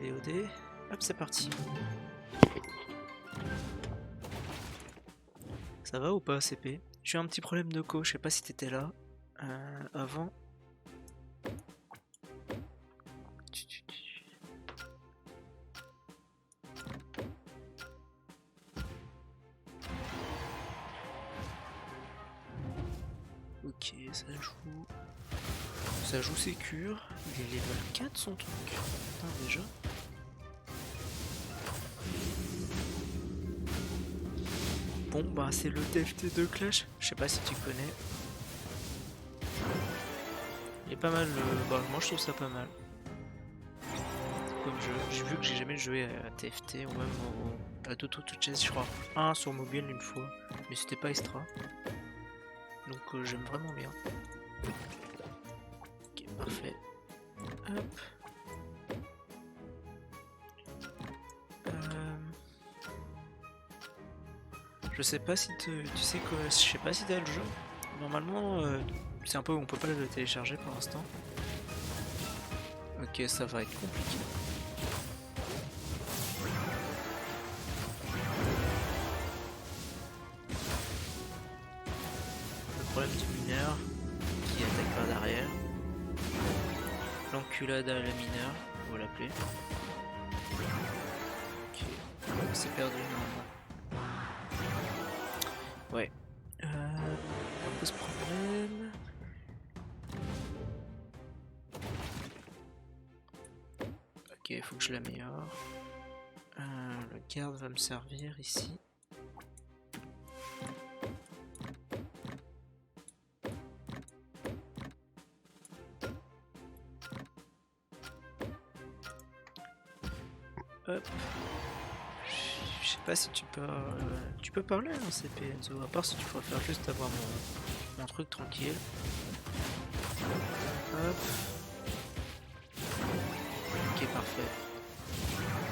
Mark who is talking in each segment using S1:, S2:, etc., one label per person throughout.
S1: VOD. Hop, c'est parti. Ça va ou pas, CP? J'ai eu un petit problème de co, je sais pas si t'étais là avant. Ok, ça joue sécure. Il est level 4 son truc. Putain, déjà. Bon, bah c'est le TFT de Clash. Je sais pas si tu connais. Il est pas mal. Bah, moi je trouve ça pas mal. Comme jeu. J'ai vu que j'ai jamais joué à TFT ou même à Toto Chess, je crois. Un sur mobile une fois. Mais c'était pas extra. Donc j'aime vraiment bien. Ok, parfait. Hop. Je sais pas si tu sais quoi, je sais pas si t'as le jeu. Normalement, c'est un peu, on peut pas le télécharger pour l'instant. Ok, ça va être compliqué. Le problème du mineur qui attaque par derrière. L'enculade à la mineur, on va l'appeler. Ok, c'est perdu normalement. Ouais. Un peu ce problème. Ok, il faut que je l'améliore. Le garde va me servir ici. Hop. Je sais pas si tu peux parler hein, CP Enzo, à part si tu préfères juste avoir mon truc tranquille. Hop. Ok, parfait.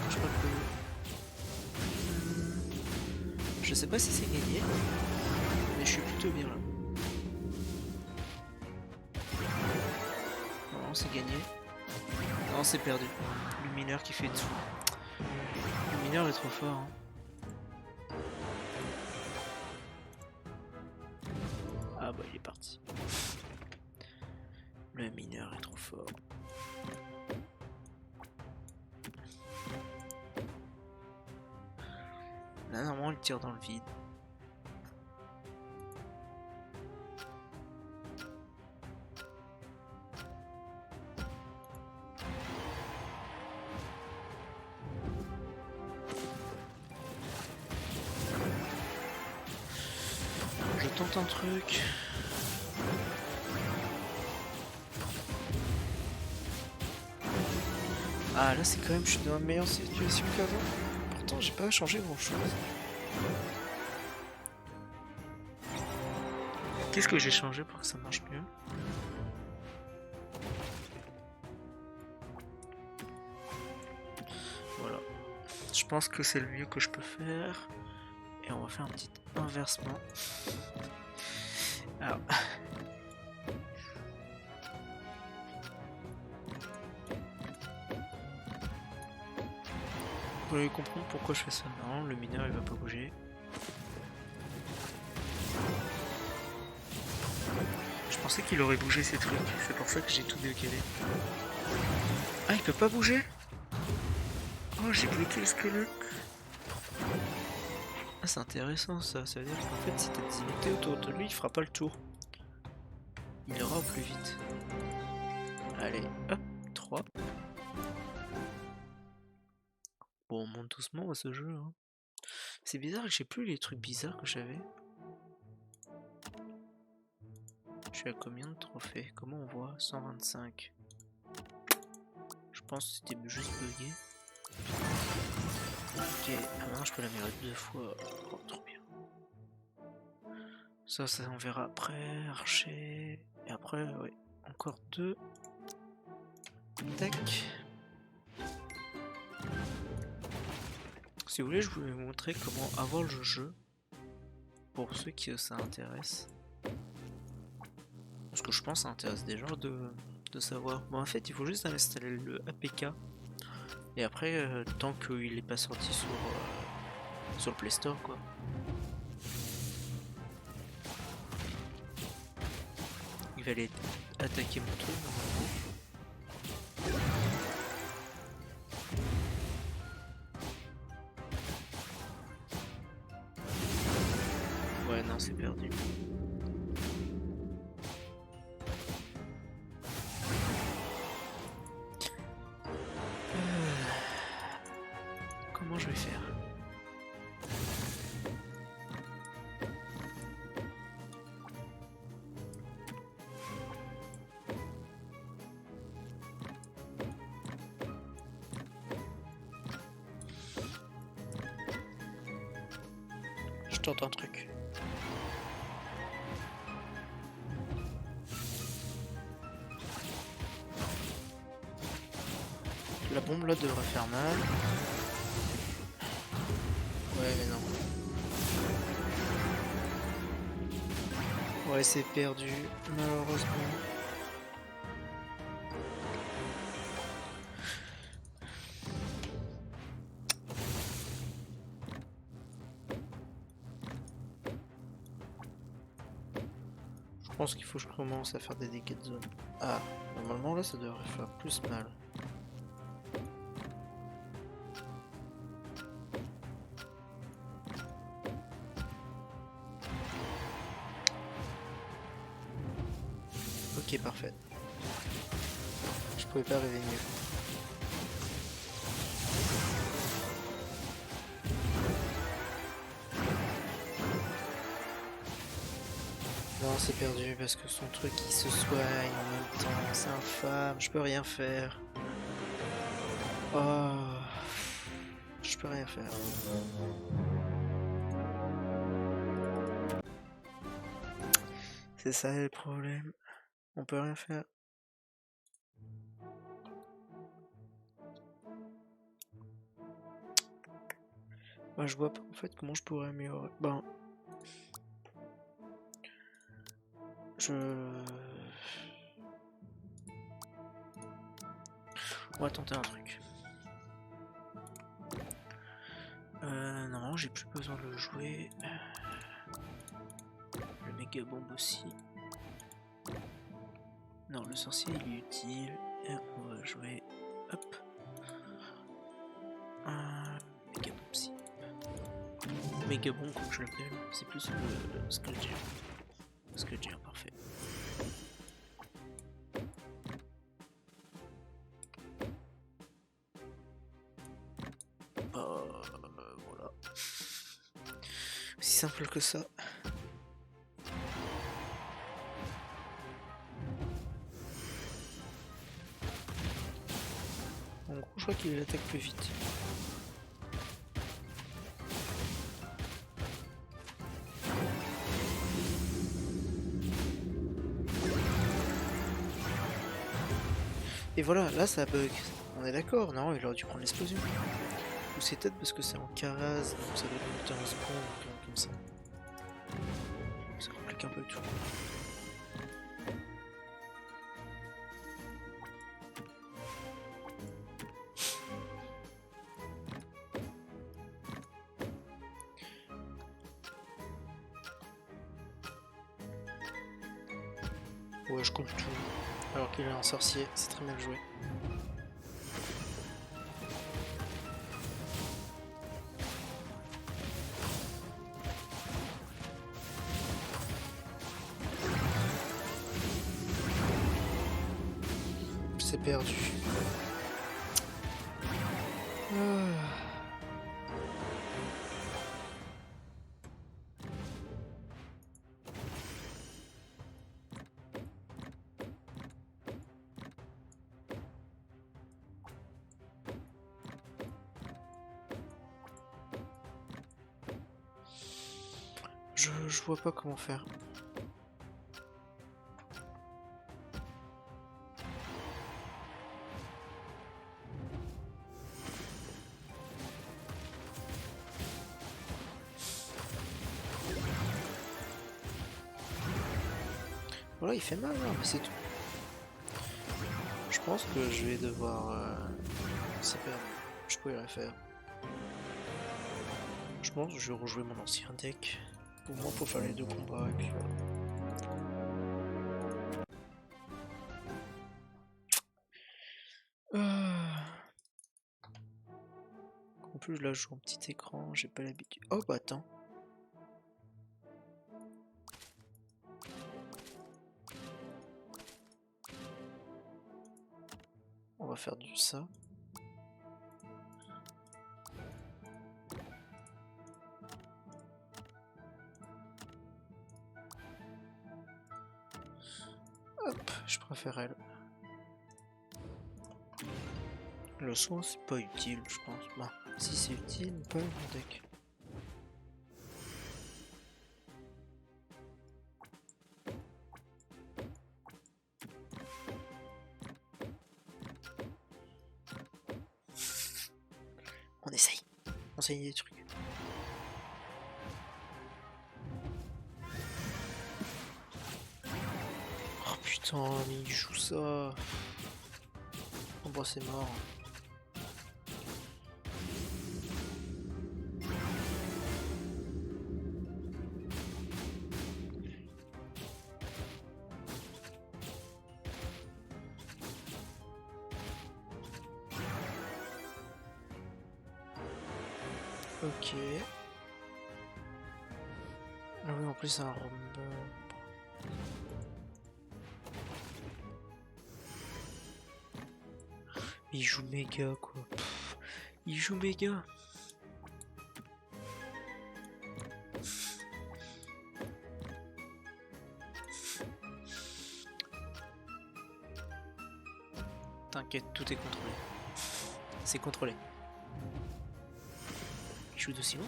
S1: Je crois que... Je sais pas si c'est gagné, mais je suis plutôt bien là. Non, c'est gagné. Non, c'est perdu. Le mineur qui fait tout. Le mineur est trop fort. Hein. Ah bah il est parti. Le mineur est trop fort. Là normalement il tire dans le vide. Je tente un truc. Ah là c'est quand même, je suis dans une meilleure situation qu'avant. Pourtant j'ai pas changé grand chose. Qu'est-ce que j'ai changé pour que ça marche mieux? Voilà. Je pense que c'est le mieux que je peux faire. Et on va faire un petit inversement. Alors... Vous allez comprendre pourquoi je fais ça. Non, le mineur il va pas bouger. Je pensais qu'il aurait bougé ces trucs, c'est pour ça que j'ai tout décalé. Ah, il peut pas bouger? Oh, j'ai bloqué le squelette. Ah, c'est intéressant ça, ça veut dire qu'en fait si t'as des unités autour de lui, il fera pas le tour. Il ira au plus vite. Allez, hop, 3. Bon, on monte doucement à ce jeu. Hein. C'est bizarre que j'ai plus les trucs bizarres que j'avais. Je suis à combien de trophées? Comment on voit? 125. Je pense que c'était juste bugué. Ok, ah maintenant je peux l'améliorer 2 fois. Oh, trop bien. Ça on verra après. Archer. Et après, ouais, encore 2. Tac. Si vous voulez, je vais vous montrer comment avoir le jeu. Pour ceux qui ça intéresse. Parce que je pense que ça intéresse des gens de savoir. Bon, en fait, il faut juste installer le APK Et après, tant qu'il est pas sorti sur le Play Store, quoi. Il va aller attaquer mon truc normalement. Ouais, non, c'est perdu. Comment je vais faire? Je tente un truc. La bombe là devrait faire mal. Ouais, mais non. Ouais, c'est perdu, malheureusement. Je pense qu'il faut que je commence à faire des dégâts de zone. Ah, normalement là ça devrait faire plus mal. Ok, parfait. Je pouvais pas rêver mieux. Non, c'est perdu parce que son truc il se soigne en même temps. C'est infâme, je peux rien faire. Oh, je peux rien faire. C'est ça le problème. On peut rien faire. Moi je vois pas en fait comment je pourrais améliorer. Ben. On va tenter un truc. Non, j'ai plus besoin de le jouer. Le méga bombe aussi. Non, le sorcier il est utile. Et on va jouer. Hop. Méga bombe aussi. Méga bombe comme je l'appelle. C'est plus le Skulldugger. Skulldugger, parfait. Voilà. Aussi simple que ça. En gros, je crois qu'il attaque plus vite. Et voilà, là ça bug. On est d'accord, non, il aurait dû prendre l'explosion. Ou c'est peut-être parce que c'est en Karaz, donc ça doit monter en spawn, comme ça. Ça complique un peu tout. Ouais, je compte tout. Alors qu'il est un sorcier, c'est très mal joué. C'est perdu. Je vois pas comment faire. Voilà, il fait mal, hein, mais c'est tout. Je pense que je vais devoir... c'est perdu. je pourrais la faire. Je pense que je vais rejouer mon ancien deck. Au moins pour faire les 2 combats et puis en plus là je joue en petit écran, j'ai pas l'habitude. Oh bah attends. On va faire du ça. Hop, je préfère elle. Le soin c'est pas utile je pense. Bah si c'est utile, pas mon deck. On essaye. On essaye des trucs. Oh putain, mais il joue ça. Oh bah c'est mort. Ok. Ah oui, en plus c'est un rumble. Il joue méga quoi. Pff, il joue méga. T'inquiète, tout est contrôlé. C'est contrôlé. Il joue de Simon.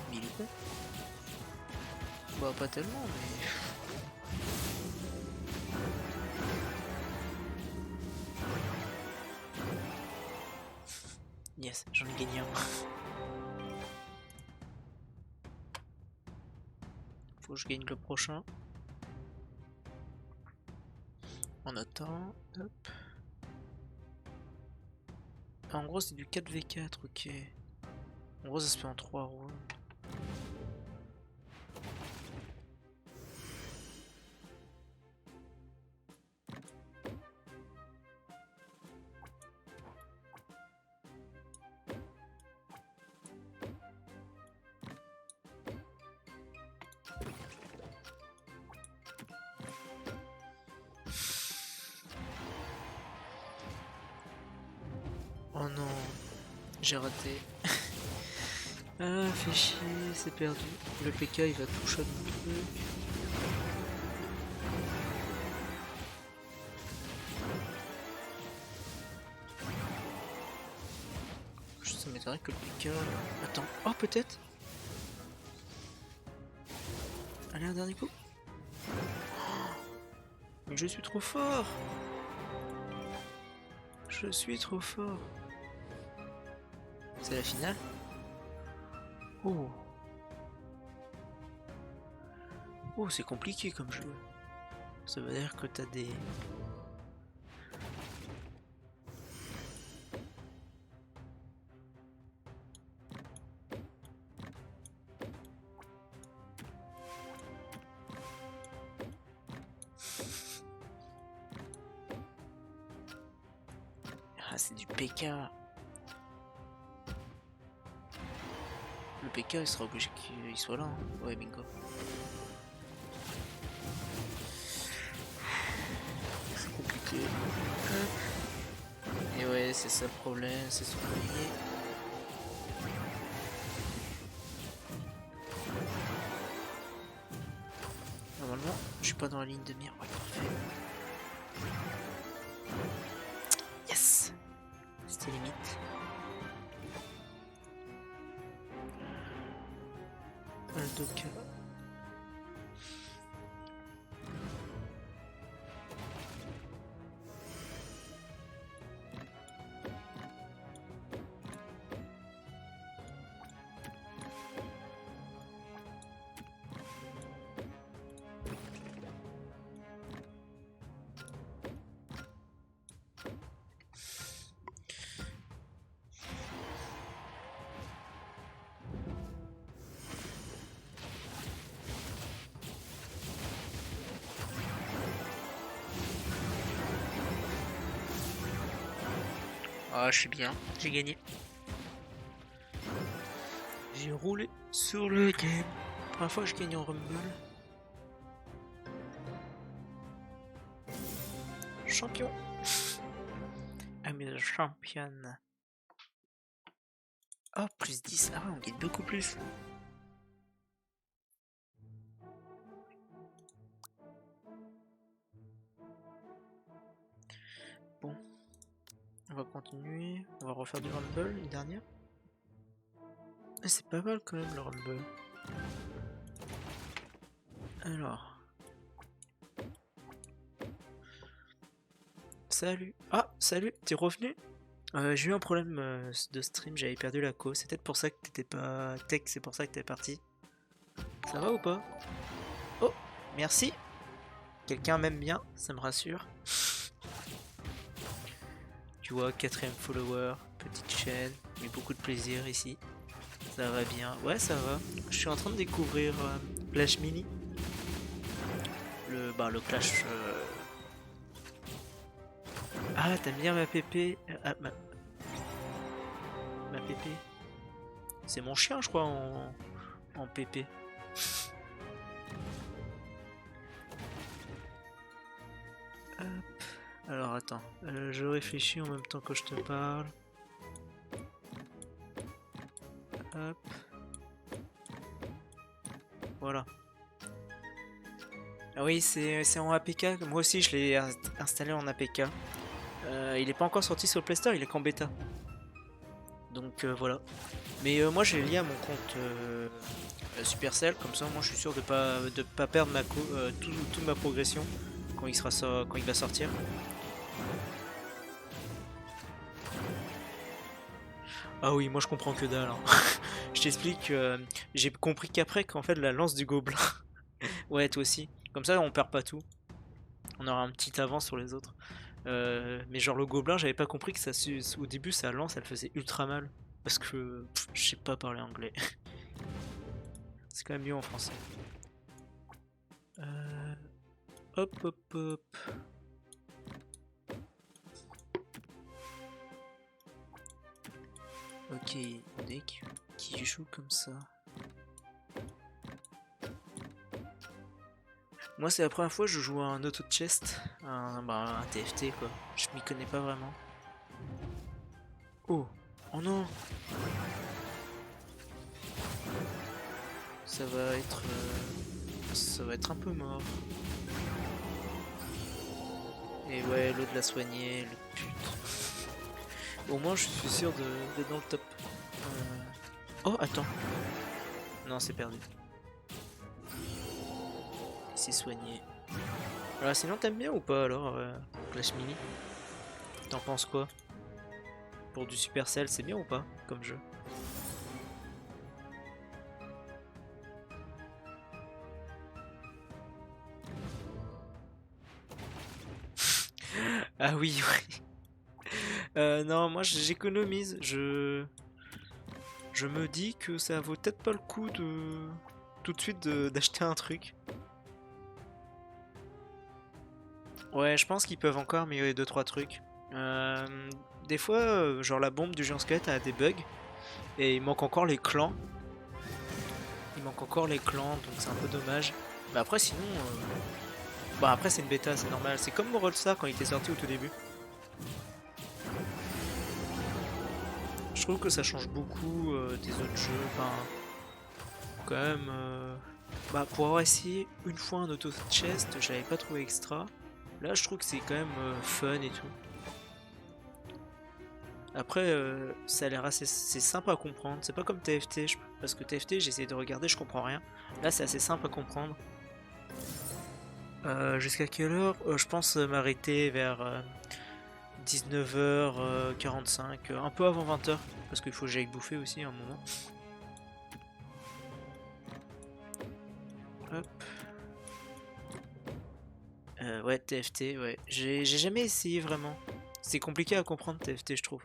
S1: Mais il est con. Bah pas tellement mais. Yes, j'en ai gagné un. Faut que je gagne le prochain. On attend. Hop. Ah, en gros c'est du 4v4, ok. En gros ça se fait en 3 rounds. Oh non, j'ai raté. Ah, fait chier, c'est perdu. Le PK il va tout shot mon truc. Ça m'étonnerait que le PK. Attends, oh peut-être. Allez, un dernier coup. Mais je suis trop fort. Je suis trop fort. C'est la finale. Oh. Oh, c'est compliqué comme jeu. Ça veut dire que t'as des... Ah, c'est du PK. Le PK, il sera obligé qu'il soit là. Hein. Ouais, bingo. C'est compliqué. Et ouais, c'est ça le problème, c'est son premier. Normalement, je suis pas dans la ligne de mire. Ouais, parfait. Yes! C'était limite. Aldoka. Ah, je suis bien, j'ai gagné. J'ai roulé sur le game. Première fois que je gagne en Rumble. Champion. I'm the champion. Oh, plus 10. Ah ouais, on gagne beaucoup plus. Bon. On va continuer. On va refaire du Rumble, une dernière. Ah, c'est pas mal quand même le Rumble. Alors. Salut. Ah, salut, t'es revenu? J'ai eu un problème de stream, j'avais perdu la co. C'est peut-être pour ça que t'étais pas tech, c'est pour ça que t'es parti. Ça va ou pas? Oh, merci. Quelqu'un m'aime bien, ça me rassure. Tu vois, 4ème follower, petite chaîne, j'ai beaucoup de plaisir ici. Ça va bien, ouais ça va. Je suis en train de découvrir Clash Mini. Le Clash... Ah, t'aimes bien ma pépé? Ah, ma pépé. C'est mon chien je crois en pépé. Hop. Alors attends, je réfléchis en même temps que je te parle. Hop. Voilà. Ah oui, c'est en APK. Moi aussi, je l'ai installé en APK. Il est pas encore sorti sur le Play Store, il est qu'en bêta. Donc voilà. Mais moi, je l'ai lié à mon compte Supercell. Comme ça, moi, je suis sûr de pas perdre toute ma progression quand il va sortir. Ah oui, moi je comprends que dalle. Hein. Je t'explique, j'ai compris qu'après qu'en fait la lance du gobelin. Ouais, toi aussi. Comme ça, on perd pas tout. On aura un petit avance sur les autres. Mais genre le gobelin, j'avais pas compris que ça au début sa lance, elle faisait ultra mal. Parce que je sais pas parler anglais. C'est quand même mieux en français. Hop hop hop. Ok, deck qui joue comme ça. Moi c'est la première fois que je joue à un auto chest, un TFT quoi. Je m'y connais pas vraiment. Oh, oh non. Ça va être un peu mort. Et ouais, l'autre l'a soigné, le pute. Au moins je suis sûr d'être dans le top. Oh attends. Non c'est perdu. Il s'est soigné. Alors sinon t'aimes bien ou pas alors Clash Mini? T'en penses quoi? Pour du Supercell c'est bien ou pas comme jeu? Ah oui, oui. Non, moi j'économise. Je me dis que ça vaut peut-être pas le coup de tout de suite d'acheter un truc. Ouais, je pense qu'ils peuvent encore améliorer 2-3 trucs. Des fois, genre la bombe du géant squelette a des bugs et il manque encore les clans. Il manque encore les clans, donc c'est un peu dommage. Mais après, sinon, bah après c'est une bêta, c'est normal. C'est comme Brawl Stars quand il était sorti au tout début. Je trouve que ça change beaucoup des autres jeux. Enfin, quand même, bah, pour avoir essayé une fois un auto chest, j'avais pas trouvé extra. Là, je trouve que c'est quand même fun et tout. Après, ça a l'air assez, c'est simple à comprendre. C'est pas comme TFT, parce que TFT, j'ai essayé de regarder, je comprends rien. Là, c'est assez simple à comprendre. Jusqu'à quelle heure? Je pense m'arrêter vers 19h45, un peu avant 20h, parce qu'il faut que j'aille bouffer aussi à un moment. Hop. Ouais, TFT, ouais. J'ai jamais essayé vraiment. C'est compliqué à comprendre TFT, je trouve.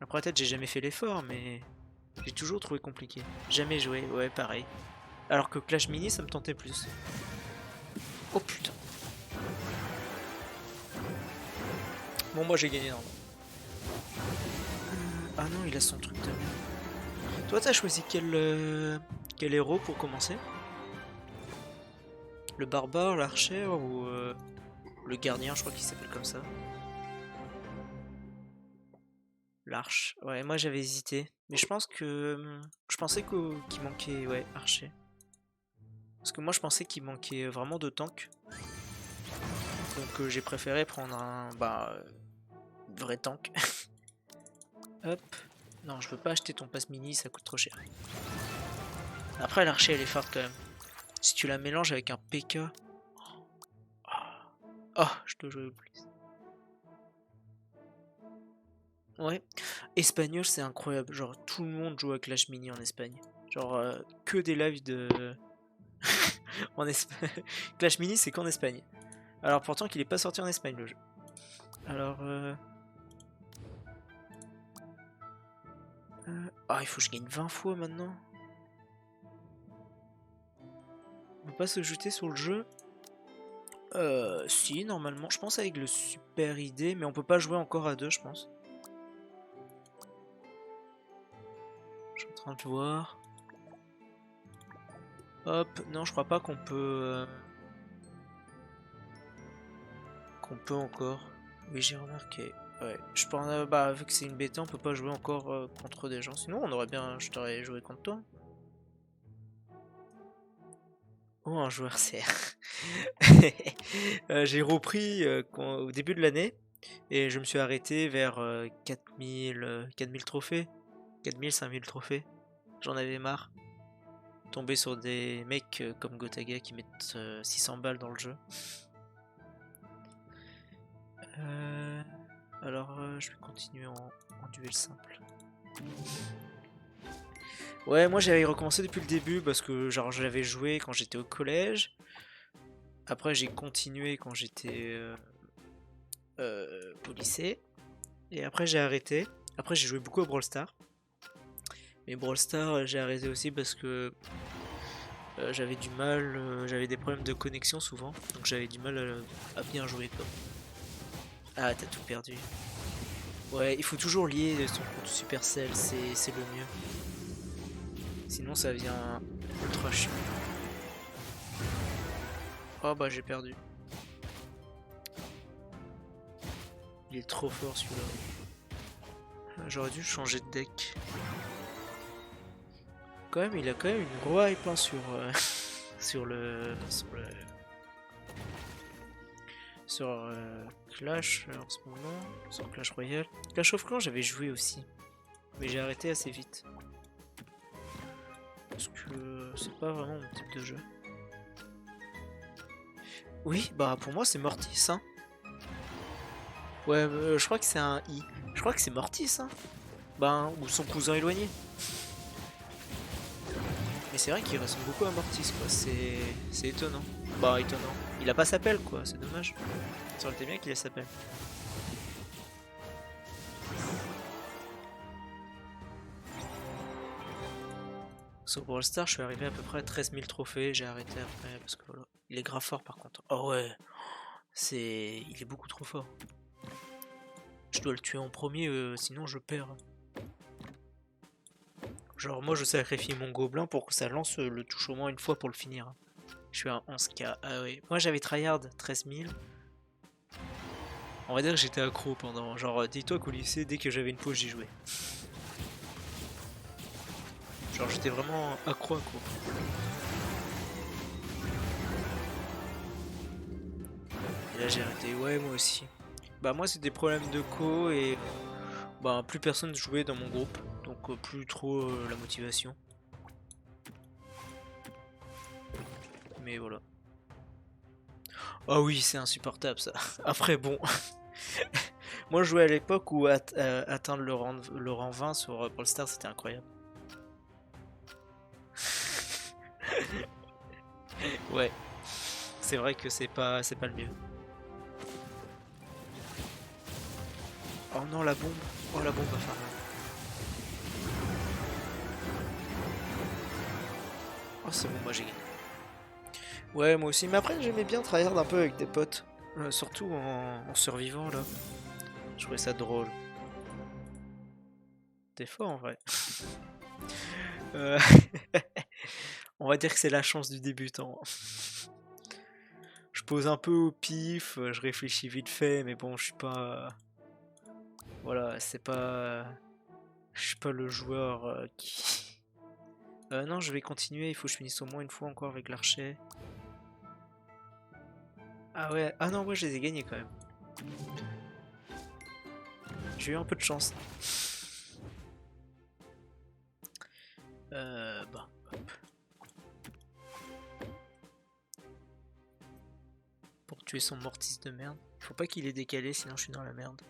S1: Après, peut-être j'ai jamais fait l'effort, mais j'ai toujours trouvé compliqué. Jamais joué, ouais, pareil. Alors que Clash Mini, ça me tentait plus. Oh putain. Bon, moi j'ai gagné, non. Ah non, il a son truc de merde. Toi, t'as choisi quel héros pour commencer? Le barbare, l'archer ou le gardien, je crois qu'il s'appelle comme ça. L'arche. Ouais, moi j'avais hésité. Mais je pense que... Je pensais qu'il manquait... Ouais, archer. Parce que moi je pensais qu'il manquait vraiment de tank. Donc j'ai préféré prendre un... Bah... vrai tank. Hop. Non, je veux pas acheter ton passe mini, ça coûte trop cher. Après l'archer elle est forte quand même. Si tu la mélanges avec un PK... Oh, je dois jouer au plus. Ouais. Espagnol, c'est incroyable. Genre, tout le monde joue à Clash Mini en Espagne. Genre, que des lives de... en Espagne. Clash Mini, c'est qu'en Espagne. Alors, pourtant qu'il est pas sorti en Espagne, le jeu. Alors, Ah, il faut que je gagne 20 fois maintenant. On peut pas se jeter sur le jeu. Si, normalement. Je pense avec le super idée, mais on peut pas jouer encore à deux, je pense. Je suis en train de voir. Hop, non, je crois pas qu'on peut... qu'on peut encore. Oui, j'ai remarqué. Ouais, je pense, bah, vu que c'est une bêta, on peut pas jouer encore contre des gens. Sinon, on aurait bien... Je t'aurais joué contre toi. Oh, un joueur CR. J'ai repris au début de l'année. Et je me suis arrêté vers 4000 trophées. 4000, 5000 trophées. J'en avais marre. Tomber sur des mecs comme Gotaga qui mettent 600 balles dans le jeu. Alors je vais continuer en duel simple. Ouais, moi j'avais recommencé depuis le début parce que genre j'avais joué quand j'étais au collège. Après j'ai continué quand j'étais au lycée. Et après j'ai arrêté. Après j'ai joué beaucoup à Brawl Stars. Mais Brawl Stars j'ai arrêté aussi parce que j'avais du mal, j'avais des problèmes de connexion souvent. Donc j'avais du mal à bien jouer quoi. Ah, t'as tout perdu. Ouais, il faut toujours lier son compte Supercell, c'est le mieux. Sinon ça vient ultra chiant. Oh bah j'ai perdu. Il est trop fort celui-là. J'aurais dû changer de deck. Quand même, il a quand même une grosse hype hein, sur le Clash en ce moment, sur Clash Royale. Clash of Clans j'avais joué aussi, mais j'ai arrêté assez vite. Parce que c'est pas vraiment mon type de jeu. Oui, bah pour moi c'est Mortis hein. Ouais, je crois que c'est un I. Je crois que c'est Mortis hein. Bah, ou son cousin éloigné. Mais c'est vrai qu'il ressemble beaucoup à Mortis quoi, c'est étonnant. Bah étonnant. Il a pas sa pelle quoi, c'est dommage. Ça aurait été bien qu'il ait sa pelle. Sur Brawl Stars, je suis arrivé à peu près à 13 000 trophées, j'ai arrêté après parce que voilà. Il est grave fort par contre. Oh ouais, il est beaucoup trop fort. Je dois le tuer en premier, sinon je perds. Genre moi je sacrifie mon gobelin pour que ça lance le touche au moins une fois pour le finir. Je suis à 11k. Ah ouais. Moi j'avais tryhard 13 000. On va dire que j'étais accro pendant. Genre dis-toi qu'au lycée, dès que j'avais une pause, j'y jouais. Genre j'étais vraiment accro. Et là j'ai arrêté. Ouais moi aussi. Bah moi c'est des problèmes de co et bah plus personne jouait dans mon groupe. Donc plus trop la motivation. Mais voilà. Oh oui, c'est insupportable ça. Après bon. Moi je jouais à l'époque où atteindre le rang 20 sur Brawl Stars c'était incroyable. Ouais. C'est vrai que c'est pas le mieux. Oh non la bombe. Oh la bombe va faire mal. Oh c'est bon, moi j'ai gagné. Ouais moi aussi, mais après j'aimais bien tryhard un peu avec des potes. Surtout en survivant là. Je trouvais ça drôle. T'es fort en vrai. Euh, On va dire que c'est la chance du débutant. Je pose un peu au pif, je réfléchis vite fait, mais bon, je suis pas. Voilà, c'est pas. Je suis pas le joueur qui. Non, je vais continuer, il faut que je finisse au moins une fois encore avec l'archer. Ah ouais, ah non, moi je les ai gagnés quand même. J'ai eu un peu de chance. Bah, hop. Pour tuer son mortis de merde. Faut pas qu'il ait décalé, sinon je suis dans la merde.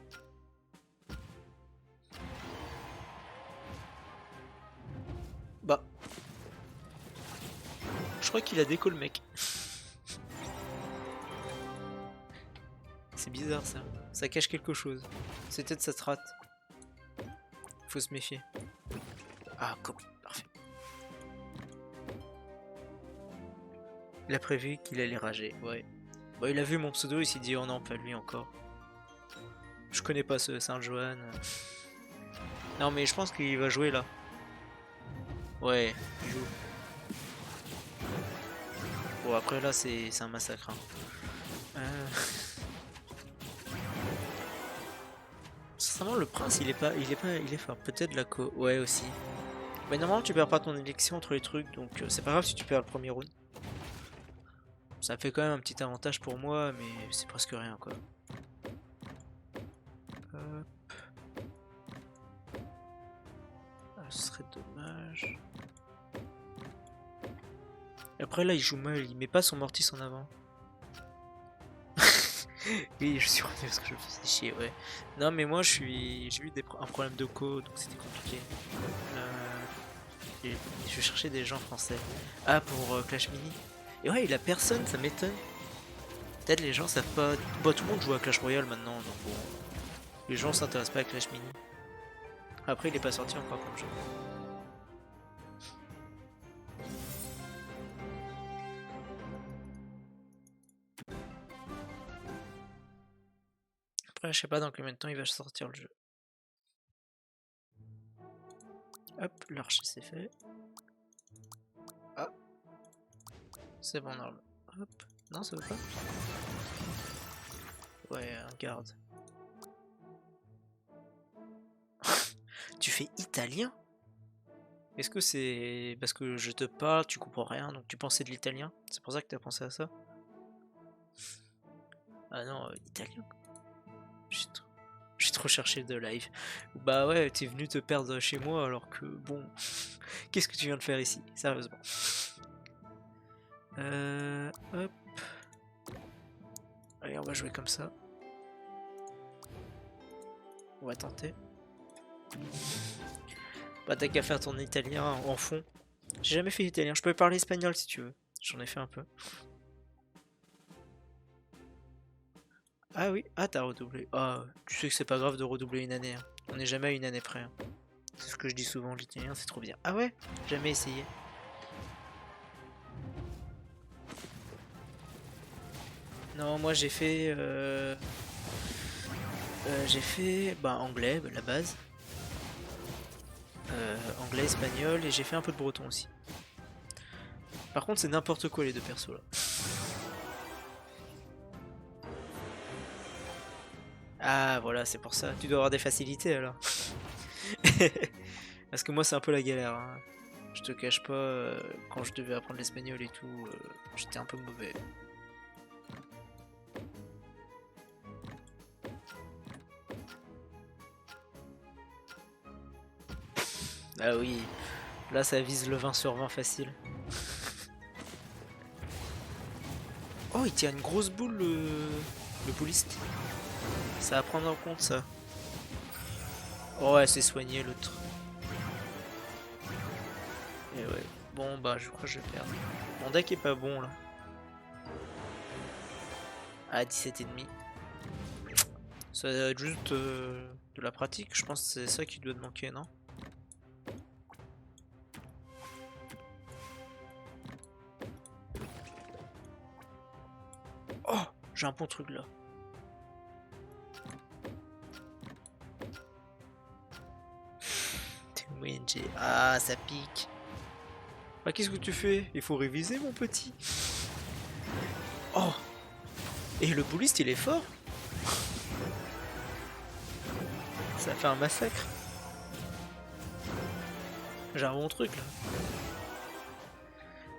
S1: Bah. Je crois qu'il a déco le mec. C'est bizarre ça. Ça cache quelque chose. C'est peut-être sa strat. Faut se méfier. Ah, copie, parfait. Il a prévu qu'il allait rager, ouais. Bon, il a vu mon pseudo, il s'est dit oh non, pas lui encore. Je connais pas ce Saint-Johan. Non, mais je pense qu'il va jouer là. Ouais, il joue. Bon, après là, c'est un massacre. Hein. Sincèrement, le prince, il est fort. Peut-être la co. Ouais, aussi. Mais normalement, tu perds pas ton élection entre les trucs, donc c'est pas grave si tu perds le premier round. Ça fait quand même un petit avantage pour moi, mais c'est presque rien quoi. Hop. Ah, ce serait dommage. Après là, il joue mal, il met pas son mortis en avant. Oui, je suis revenu parce que je me faisais chier, ouais. Non, mais moi, j'ai eu un problème de co, donc c'était compliqué. Je cherchais des gens français. Ah, pour Clash Mini. Et ouais, il a personne, ça m'étonne. Peut-être les gens savent pas. Bah, tout le monde joue à Clash Royale maintenant, donc bon. Les gens s'intéressent pas à Clash Mini. Après, il est pas sorti encore comme jeu. Après, je sais pas dans combien de temps il va sortir le jeu. Hop, l'archer c'est fait. Ah, c'est bon, normal. Hop, non, ça veut pas. Ouais, un garde. Tu fais italien? Est-ce que c'est parce que je te parle, tu comprends rien, donc tu pensais de l'italien? C'est pour ça que t'as pensé à ça? Ah non, italien. J'ai trop cherché de live. Bah ouais, t'es venu te perdre chez moi alors que bon, qu'est-ce que tu viens de faire ici? Sérieusement. Hop. Allez, on va jouer comme ça. On va tenter. Bah t'as qu'à faire ton italien en fond. J'ai jamais fait l'italien, je peux parler espagnol si tu veux. J'en ai fait un peu. Ah oui, ah t'as redoublé. Ah, tu sais que c'est pas grave de redoubler une année. Hein. On n'est jamais à une année près. Hein. C'est ce que je dis souvent, l'italien c'est trop bien. Ah ouais? Jamais essayé. Non, moi j'ai fait bah, anglais, la base. Anglais, espagnol et j'ai fait un peu de breton aussi. Par contre, c'est n'importe quoi les deux persos là. Ah voilà, c'est pour ça. Tu dois avoir des facilités alors. Parce que moi, c'est un peu la galère. Hein. Je te cache pas, quand je devais apprendre l'espagnol et tout, j'étais un peu mauvais. Ah oui, là ça vise le 20 sur 20 facile. Oh, il tient une grosse boule le bouliste. Ça à prendre en compte ça. Oh ouais, c'est soigné l'autre. Et ouais. Bon bah je crois que je vais perdre. Mon deck est pas bon là. Ah 17,5. Ça doit être juste de la pratique, je pense que c'est ça qui doit te manquer, non? Oh, j'ai un bon truc là. Moyenne G. Ah, ça pique. Ah, qu'est-ce que tu fais? Il faut réviser, mon petit. Oh! Et le bouliste, il est fort. Ça fait un massacre. J'ai un bon truc, là.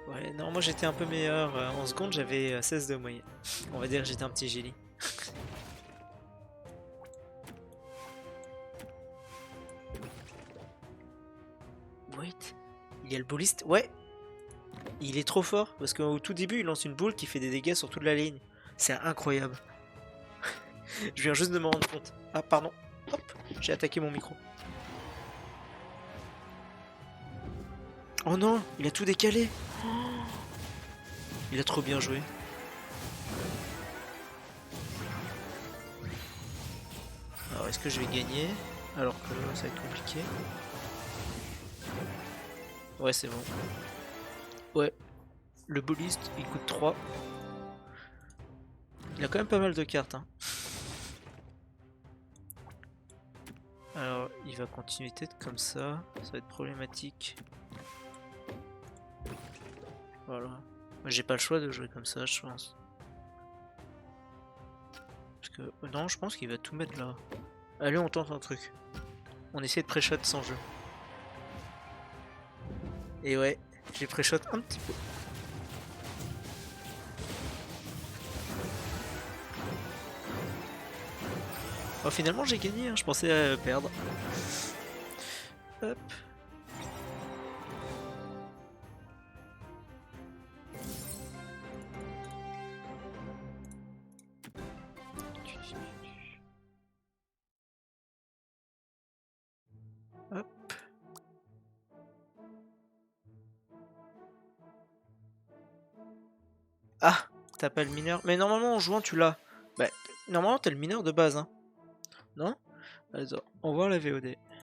S1: Ouais, non, moi j'étais un peu meilleur. En seconde, j'avais 16 de moyenne. On va dire que j'étais un petit génie. Wait, il y a le bouliste. Ouais, il est trop fort parce qu'au tout début, il lance une boule qui fait des dégâts sur toute la ligne. C'est incroyable. Je viens juste de me rendre compte. Ah, pardon. Hop, j'ai attaqué mon micro. Oh non, il a tout décalé. Oh, il a trop bien joué. Alors, est-ce que je vais gagner alors que ça va être compliqué? Ouais, c'est bon. Ouais, le bouliste, il coûte 3. Il a quand même pas mal de cartes, hein. Alors, il va continuer peut-être comme ça. Ça va être problématique. Voilà. Moi, j'ai pas le choix de jouer comme ça, je pense. Parce que... non, je pense qu'il va tout mettre là. Allez, on tente un truc. On essaie de pré-shot sans jeu. Et ouais, j'ai pré-shot un petit peu. Oh, finalement, j'ai gagné, hein. Je pensais perdre. Hop. Hop. Ah, t'as pas le mineur. Mais normalement, en jouant, tu l'as. Bah, normalement, t'as le mineur de base, hein. Non? Attends, on voit la VOD.